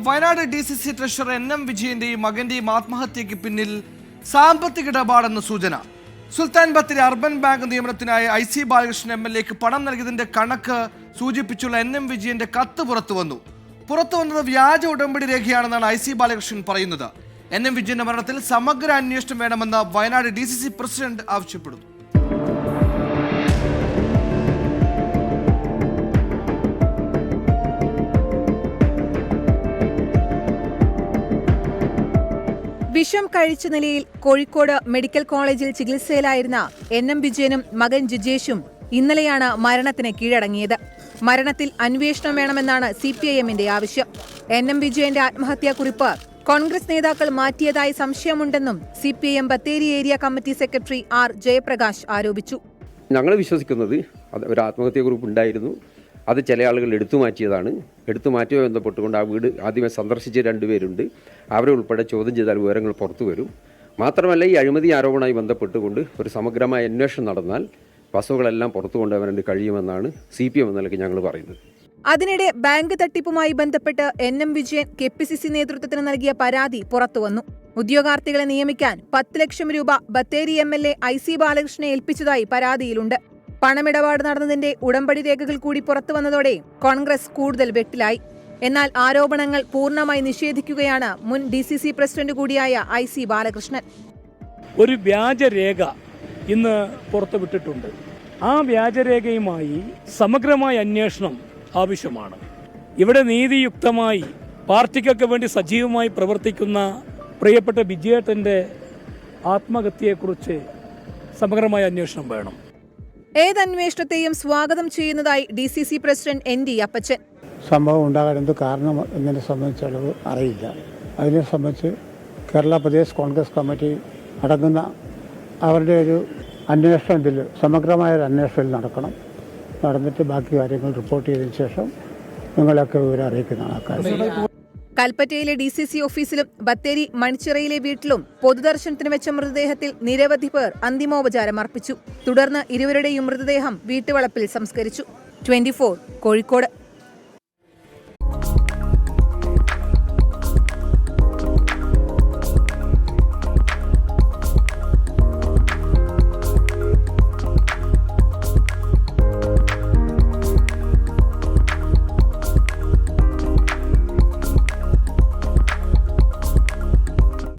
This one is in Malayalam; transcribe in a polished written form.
വയനാട് DCC ട്രഷറർ NM വിജയന്റെയും മകന്റെയും ആത്മഹത്യയ്ക്ക് പിന്നിൽ സാമ്പത്തിക ഇടപാടെന്ന സൂചന. സുൽത്താൻ ബത്തേരി അർബൻ ബാങ്ക് നിയമനത്തിനായി IC ബാലകൃഷ്ണൻ MLAക്ക് പണം നൽകിയതിന്റെ കണക്ക് സൂചിപ്പിച്ചുള്ള NM വിജയന്റെ കത്ത് പുറത്തുവന്നത് വ്യാജ ഉടമ്പടി രേഖയാണെന്നാണ് IC ബാലകൃഷ്ണൻ പറയുന്നത്. NM വിജയന്റെ മരണത്തിൽ സമഗ്ര അന്വേഷണം വേണമെന്ന് വയനാട് DCC പ്രസിഡന്റ് ആവശ്യപ്പെടുന്നു. വിഷം കഴിച്ച നിലയിൽ കോഴിക്കോട് മെഡിക്കൽ കോളേജിൽ ചികിത്സയിലായിരുന്ന NM വിജയനും മകൻ ജിജേഷും ഇന്നലെയാണ് മരണത്തിന് കീഴടങ്ങിയത്. മരണത്തിൽ അന്വേഷണം വേണമെന്നാണ് CPIMന്റെ ആവശ്യം. NM വിജയന്റെ ആത്മഹത്യാക്കുറിപ്പ് കോൺഗ്രസ് നേതാക്കൾ മാറ്റിയതായി സംശയമുണ്ടെന്നും CPIM Bathery area committee secretary R Jayaprakash ആരോപിച്ചു. ഞങ്ങൾ വിശ്വസിക്കുന്നത് ഒരു ആത്മഹത്യാക്കുറിപ്പ് ഉണ്ടായിരുന്നു. അത് ചില ആളുകൾ എടുത്തു മാറ്റിയതാണ്. എടുത്തു മാറ്റിയതുമായി ബന്ധപ്പെട്ടുകൊണ്ട് ആ വീട് ആദ്യമേ സന്ദർശിച്ച രണ്ടുപേരുണ്ട്. അവരെ ഉൾപ്പെടെ ചോദ്യം ചെയ്താൽ വിവരങ്ങൾ പുറത്തു വരും. മാത്രമല്ല, ഈ അഴിമതി ആരോപണവുമായി ബന്ധപ്പെട്ടുകൊണ്ട് ഒരു സമഗ്രമായ അന്വേഷണം നടന്നാൽ വസ്തുക്കളെല്ലാം പുറത്തു കൊണ്ടുവരാൻ കഴിയുമെന്നാണ് CPM എന്ന നിലയ്ക്ക് ഞങ്ങൾ പറയുന്നത്. അതിനിടെ ബാങ്ക് തട്ടിപ്പുമായി ബന്ധപ്പെട്ട് NM വിജയൻ KPCC നേതൃത്വത്തിന് നൽകിയ പരാതി പുറത്തുവന്നു. ഉദ്യോഗാർത്ഥികളെ നിയമിക്കാൻ 10 ലക്ഷം രൂപ ബത്തേരി MLA IC ബാലകൃഷ്ണനെ ഏൽപ്പിച്ചതായി പരാതിയിലുണ്ട്. പണമിടപാട് നടന്നതിന്റെ ഉടമ്പടി രേഖകൾ കൂടി പുറത്തുവന്നതോടെ കോൺഗ്രസ് കൂടുതൽ വെട്ടിലായി. എന്നാൽ ആരോപണങ്ങൾ പൂർണ്ണമായി നിഷേധിക്കുകയാണ് മുൻ DCC പ്രസിഡന്റ് കൂടിയായ IC ബാലകൃഷ്ണൻ. ഒരു വ്യാജരേഖ ഇന്ന് പുറത്തുവിട്ടിട്ടുണ്ട്. ആ വ്യാജരേഖയുമായി സമഗ്രമായ അന്വേഷണം ആവശ്യമാണ്. ഇവിടെ നീതിയുക്തമായി പാർട്ടിക്കൊക്കെ വേണ്ടി സജീവമായി പ്രവർത്തിക്കുന്ന പ്രിയപ്പെട്ട വിജയേട്ടന്റെ ആത്മഹത്യയെക്കുറിച്ച് സമഗ്രമായ അന്വേഷണം വേണം. ഏതന്വേഷണത്തെയും സ്വാഗതം ചെയ്യുന്നതായി DCC പ്രസിഡന്റ് ND അപ്പച്ചൻ. സംഭവം ഉണ്ടാകാൻ എന്ത് കാരണം എന്നതിനെ സംബന്ധിച്ചുള്ളത് അറിയില്ല. അതിനെ സംബന്ധിച്ച് കേരള പ്രദേശ് കോൺഗ്രസ് കമ്മിറ്റി അടങ്ങുന്ന അവരുടെ ഒരു അന്വേഷണം ഇതിൽ സമഗ്രമായൊരു അന്വേഷണം നടന്നിട്ട് ബാക്കി കാര്യങ്ങൾ റിപ്പോർട്ട് ചെയ്തതിനു ശേഷം നിങ്ങളൊക്കെ വിവരം അറിയിക്കുന്നതാണ് അക്കാര്യം. കൽപ്പറ്റയിലെ DCC ഓഫീസിലും ബത്തേരി മണിച്ചിറയിലെ വീട്ടിലും പൊതുദർശനത്തിന് വെച്ച മൃതദേഹത്തിൽ നിരവധി പേർ അന്തിമോപചാരം അർപ്പിച്ചു. തുടർന്ന് ഇരുവരുടെയും മൃതദേഹം വീട്ടുവളപ്പിൽ സംസ്കരിച്ചു. 24 കോഴിക്കോട്.